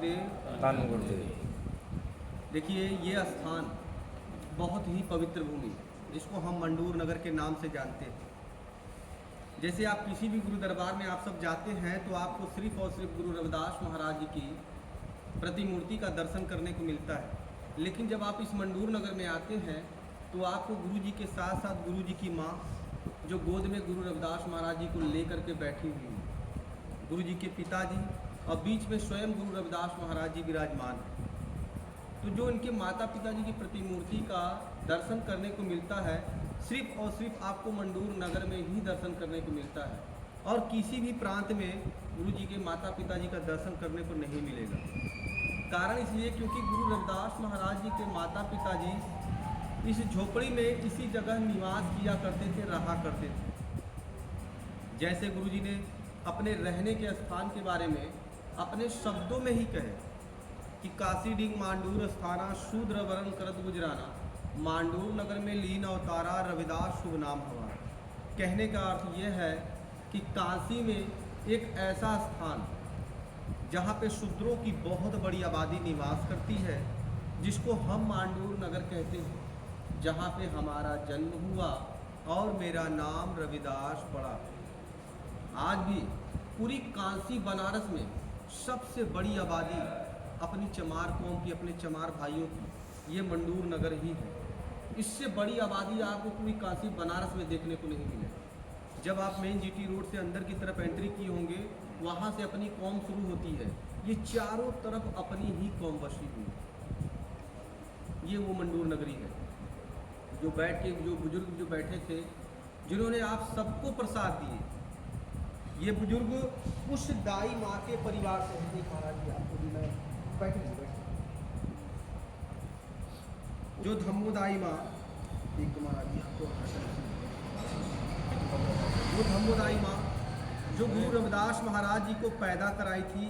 गुरुदेव। धन गुरुदेव। देखिए, ये स्थान बहुत ही पवित्र भूमि जिसको हम मंडूर नगर के नाम से जानते हैं। जैसे आप किसी भी गुरु दरबार में आप सब जाते हैं तो आपको सिर्फ और सिर्फ गुरु रविदास महाराज जी की प्रतिमूर्ति का दर्शन करने को मिलता है। लेकिन जब आप इस मंडूर नगर में आते हैं तो आपको गुरु जी के साथ साथ गुरु जी की माँ जो गोद में गुरु रविदास महाराज जी को लेकर के बैठी हुई है, गुरु जी के पिताजी और बीच में स्वयं गुरु रविदास महाराज जी विराजमान हैं। तो जो इनके माता पिताजी की प्रतिमूर्ति का दर्शन करने को मिलता है, सिर्फ और सिर्फ आपको मंडूर नगर में ही दर्शन करने को मिलता है और किसी भी प्रांत में गुरु जी के माता पिताजी का दर्शन करने को नहीं मिलेगा। कारण इसलिए क्योंकि गुरु रविदास महाराज जी के माता पिताजी इस झोपड़ी में इसी जगह निवास किया करते थे, रहा करते थे। जैसे गुरु जी ने अपने रहने के स्थान के बारे में अपने शब्दों में ही कहे कि काशी डिंग मांडूर स्थाना शूद्र वरण करत गुजराना, मांडूर नगर में लीन अवतारा रविदास शुभ नाम हमारा। कहने का अर्थ यह है कि काशी में एक ऐसा स्थान जहाँ पे शूद्रों की बहुत बड़ी आबादी निवास करती है, जिसको हम मांडूर नगर कहते हैं, जहाँ पे हमारा जन्म हुआ और मेरा नाम रविदास पड़ा। आज भी पूरी काशी बनारस में सबसे बड़ी आबादी अपनी चमार कौम की, अपने चमार भाइयों की, ये मंडूर नगर ही है। इससे बड़ी आबादी आपको पूरी काशी बनारस में देखने को नहीं मिलेगी। जब आप मेन जीटी रोड से अंदर की तरफ एंट्री किए होंगे, वहाँ से अपनी कौम शुरू होती है। ये चारों तरफ अपनी ही कौम बसी हुई है। ये वो मंडूर नगरी है जो बैठ के जो बुजुर्ग जो बैठे थे, जिन्होंने आप सबको प्रसाद दिए। ये बुजुर्ग उस दाई माँ के परिवार से हैं। महाराज जी आपको भी मैं बैठे जो धम्मोदाई माँ, एक महाराज जी आपको वो धम्मोदाई माँ जो गुरु रविदास महाराज जी को पैदा कराई थी,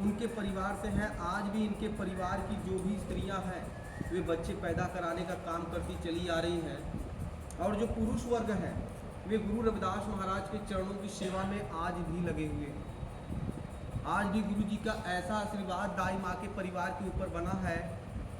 उनके परिवार से हैं। आज भी इनके परिवार की जो भी स्त्रियां हैं वे बच्चे पैदा कराने का काम करती चली आ रही हैं। और जो पुरुष वर्ग हैं वे गुरु रविदास महाराज के चरणों की सेवा में आज भी लगे हुए हैं। आज भी गुरु जी का ऐसा आशीर्वाद दाई माँ के परिवार के ऊपर बना है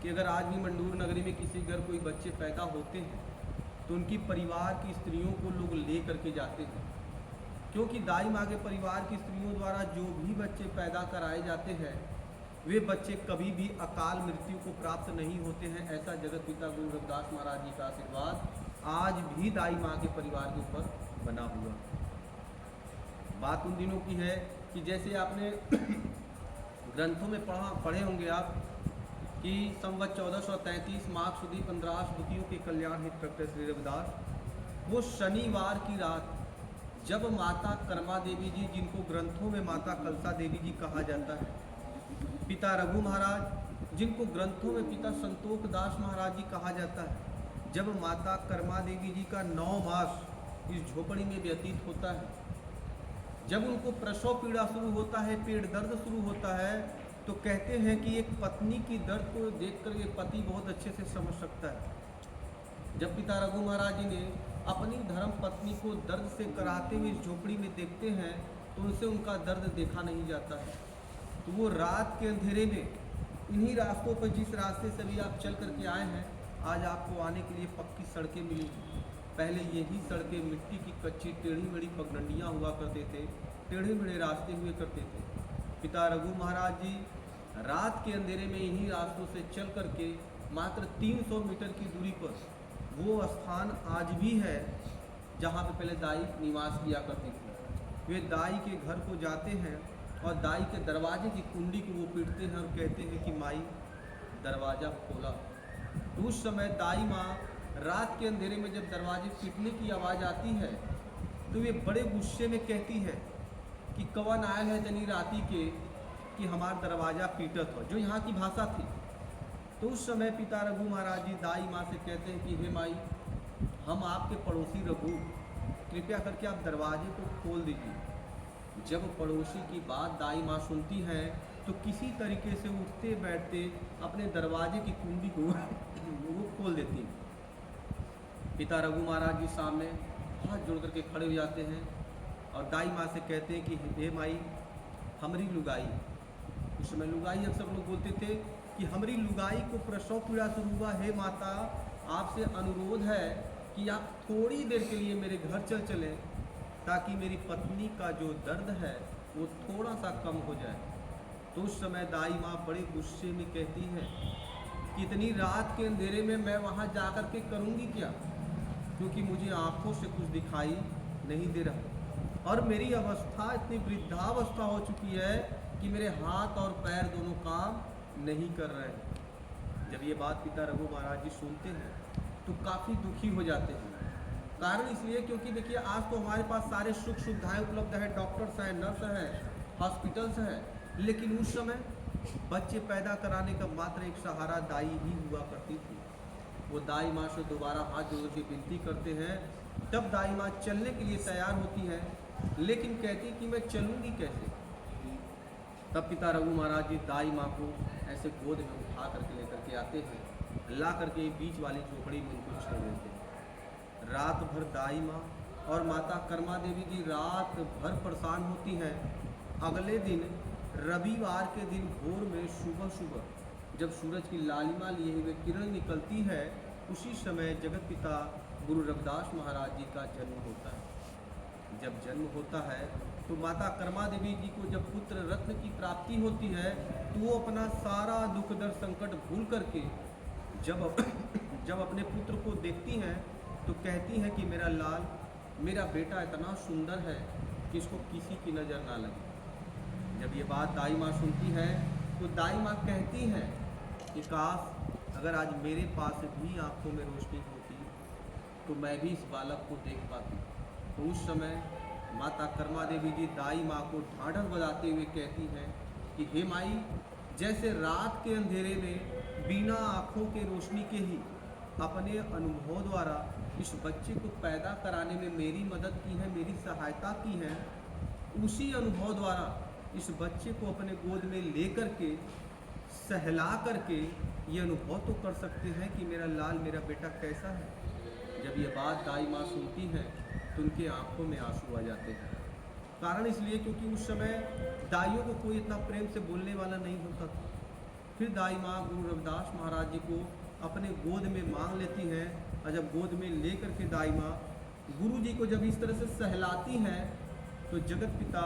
कि अगर आज भी मंडूर नगरी में किसी घर कोई बच्चे पैदा होते हैं तो उनकी परिवार की स्त्रियों को लोग ले करके जाते हैं, क्योंकि दाई माँ के परिवार की स्त्रियों द्वारा जो भी बच्चे पैदा कराए जाते हैं वे बच्चे कभी भी अकाल मृत्यु को प्राप्त नहीं होते हैं। ऐसा जगत पिता गुरु रविदास महाराज जी का आशीर्वाद आज भी दाई माँ के परिवार के ऊपर बना हुआ। बात उन दिनों की है कि जैसे आपने ग्रंथों में पढ़े होंगे आप कि संवत 1433 माघ सुदी 15 दुखियों के कल्याण हित प्रकट श्री रविदास, वो शनिवार की रात जब माता कर्मा देवी जी, जिनको ग्रंथों में माता कलसा देवी जी कहा जाता है, पिता रघु महाराज जिनको ग्रंथों में पिता संतोष दास महाराज जी कहा जाता है, जब माता कर्मा देवी जी का 9 मास इस झोपड़ी में व्यतीत होता है, जब उनको प्रसव पीड़ा शुरू होता है, पेट दर्द शुरू होता है, तो कहते हैं कि एक पत्नी की दर्द को देखकर ये पति बहुत अच्छे से समझ सकता है। जब पिता रघु महाराज जी ने अपनी धर्म पत्नी को दर्द से कराते हुए इस झोपड़ी में देखते हैं तो उनसे उनका दर्द देखा नहीं जाता है। तो वो रात के अंधेरे में इन्हीं रास्तों पर, जिस रास्ते से भी आप चल करके आए हैं, आज आपको आने के लिए पक्की सड़कें मिली। पहले यही सड़कें मिट्टी की कच्ची टेढ़ी मेढ़ी पगडंडियाँ हुआ करते थे, टेढ़े मेढ़े रास्ते हुए करते थे। पिता रघु महाराज जी रात के अंधेरे में इन्हीं रास्तों से चल करके मात्र 300 मीटर की दूरी पर वो स्थान आज भी है जहाँ पे पहले दाई निवास किया करती थी। वे दाई के घर को जाते हैं और दाई के दरवाजे की कुंडी को वो पीटते हैं और कहते हैं कि माई दरवाज़ा खोला। तो उस समय दाई माँ रात के अंधेरे में जब दरवाजे पीटने की आवाज़ आती है तो वे बड़े गुस्से में कहती है कि कवन आयल है जनी राती के कि हमारा दरवाज़ा पीटत हो, जो यहाँ की भाषा थी। तो उस समय पिता रघु महाराज जी दाई माँ से कहते हैं कि हे माई, हम आपके पड़ोसी रघु, कृपया करके आप दरवाजे को खोल दीजिए। जब पड़ोसी की बात दाई माँ सुनती हैं तो किसी तरीके से उठते बैठते अपने दरवाजे की कुंडी को वो खोल देती हैं। पिता रघु महाराज जी सामने हाथ जोड़ करके खड़े हो जाते हैं और दाई माँ से कहते हैं कि हे माई, हमारी लुगाई उस समय लुगाई अक्सर लोग बोलते थे कि हमारी लुगाई को प्रसव पीड़ा शुरू हुआ, हे माता आपसे अनुरोध है कि आप थोड़ी देर के लिए मेरे घर चलें ताकि मेरी पत्नी का जो दर्द है वो थोड़ा सा कम हो जाए। तो उस समय दाई माँ बड़े गुस्से में कहती है कि इतनी रात के अंधेरे में मैं वहाँ जा कर के करूँगी क्या, क्योंकि मुझे आँखों से कुछ दिखाई नहीं दे रहा और मेरी अवस्था इतनी वृद्धावस्था हो चुकी है कि मेरे हाथ और पैर दोनों काम नहीं कर रहे हैं। जब ये बात पिता रघु महाराज जी सुनते हैं तो काफ़ी दुखी हो जाते हैं। कारण इसलिए क्योंकि देखिए आज तो हमारे पास सारे सुख सुविधाएं उपलब्ध है, डॉक्टर्स हैं, नर्स हैं, हॉस्पिटल्स हैं, लेकिन उस समय बच्चे पैदा कराने का मात्र एक सहारा दाई ही हुआ करती थी। वो दाई माँ से दोबारा हाथ जोड़ के विनती करते हैं, तब दाई माँ चलने के लिए तैयार होती है, लेकिन कहती कि मैं चलूँगी कैसे। तब पिता रघु महाराज जी दाई माँ को ऐसे गोद में उठा करके लेकर के आते हैं, ला करके बीच वाली झोपड़ी में उनको छोड़ देते हैं। रात भर दाई माँ और माता कर्मा देवी जी रात भर परेशान होती हैं। अगले दिन रविवार के दिन भोर में सुबह जब सूरज की लालिमा लिए हुए किरण निकलती है, उसी समय जगत पिता गुरु रविदास महाराज जी का जन्म होता है। जब जन्म होता है तो माता कर्मा देवी जी को जब पुत्र रत्न की प्राप्ति होती है तो वो अपना सारा दुख दर्द संकट भूल करके जब अपने पुत्र को देखती हैं तो कहती हैं कि मेरा लाल, मेरा बेटा इतना सुंदर है कि इसको किसी की नज़र ना लगे। जब ये बात दाई माँ सुनती है तो दाई माँ कहती हैं कि काश अगर आज मेरे पास भी आँखों में रोशनी होती तो मैं भी इस बालक को देख पाती। तो उस समय माता कर्मा देवी जी दाई माँ को ढाढ़स बजाते हुए कहती हैं कि हे माई, जैसे रात के अंधेरे में बिना आँखों के रोशनी के ही अपने अनुभव द्वारा इस बच्चे को पैदा कराने में मेरी मदद की है, मेरी सहायता की है, उसी अनुभव द्वारा इस बच्चे को अपने गोद में ले कर के सहला करके ये अनुभव तो कर सकते हैं कि मेरा लाल, मेरा बेटा कैसा है। जब ये बात दाई माँ सुनती हैं तो उनके आंखों में आंसू आ जाते हैं। कारण इसलिए क्योंकि उस समय दाइयों को कोई इतना प्रेम से बोलने वाला नहीं होता था। फिर दाई माँ गुरु रविदास महाराज जी को अपने गोद में मांग लेती हैं और जब गोद में ले करके दाई माँ गुरु जी को जब इस तरह से सहलाती हैं तो जगत पिता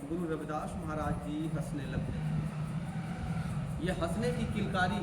गुरु रविदास महाराज जी हंसने लगते हैं। ये हंसने की किलकारी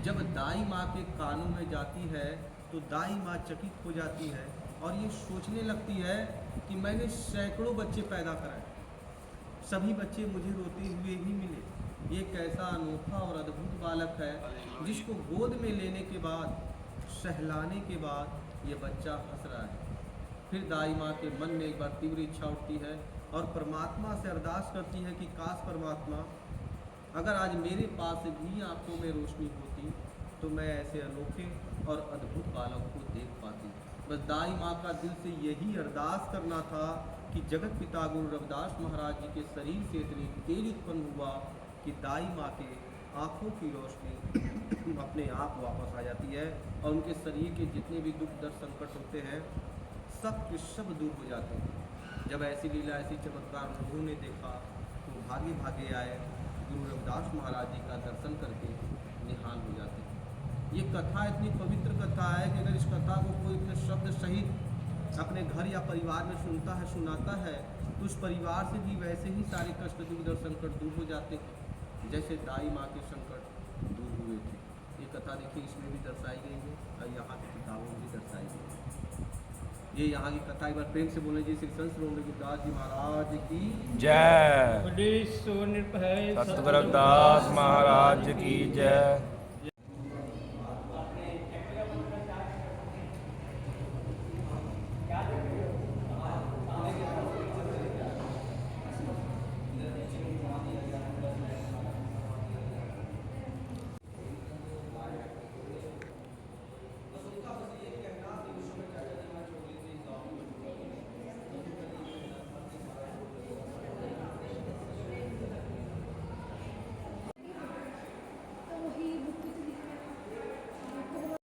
जब दाई माँ के कानों में जाती है तो दाई माँ चकित हो जाती है और ये सोचने लगती है कि मैंने सैकड़ों बच्चे पैदा कराए, सभी बच्चे मुझे रोते हुए ही मिले। ये कैसा अनोखा और अद्भुत बालक है जिसको गोद में लेने के बाद, सहलाने के बाद ये बच्चा हंस रहा है। फिर दाई माँ के मन में एक बार तीव्र इच्छा उठती है और परमात्मा से अरदास करती है कि काश परमात्मा, अगर आज मेरे पास भी आंखों में रोशनी होती तो मैं ऐसे अनोखे और अद्भुत बालक को देख पाती। बस दाई माँ का दिल से यही अरदास करना था कि जगत पिता गुरु रविदास महाराज जी के शरीर से इतनी तेज उत्पन्न हुआ कि दाई माँ के आँखों की रोशनी अपने आप वापस आ जाती है और उनके शरीर के जितने भी दुख दर्द संकट होते हैं सब के सब दूर हो जाते हैं। जब ऐसी लीला, ऐसी चमत्कार उन्होंने देखा तो भागे भागे आए, गुरु रविदास महाराज जी का दर्शन करके निहाल हो जाते हैं। ये कथा इतनी पवित्र कथा है कि अगर इस कथा को कोई अपने शब्द सहित अपने घर या परिवार में सुनता है, सुनाता है, तो उस परिवार से भी वैसे ही सारे कष्ट, दुख दर्द संकट दूर हो जाते हैं जैसे दाई माँ के संकट दूर हुए थे। ये कथा देखिए इसमें भी दर्शाई गई है और यहाँ की किताबों में भी दर्शाई गई है। ये यहाँ की कथा एक बार प्रेम से बोले जी, श्री संत रघुदास जी महाराज की जय। सतगुरु रविदास महाराज की जय।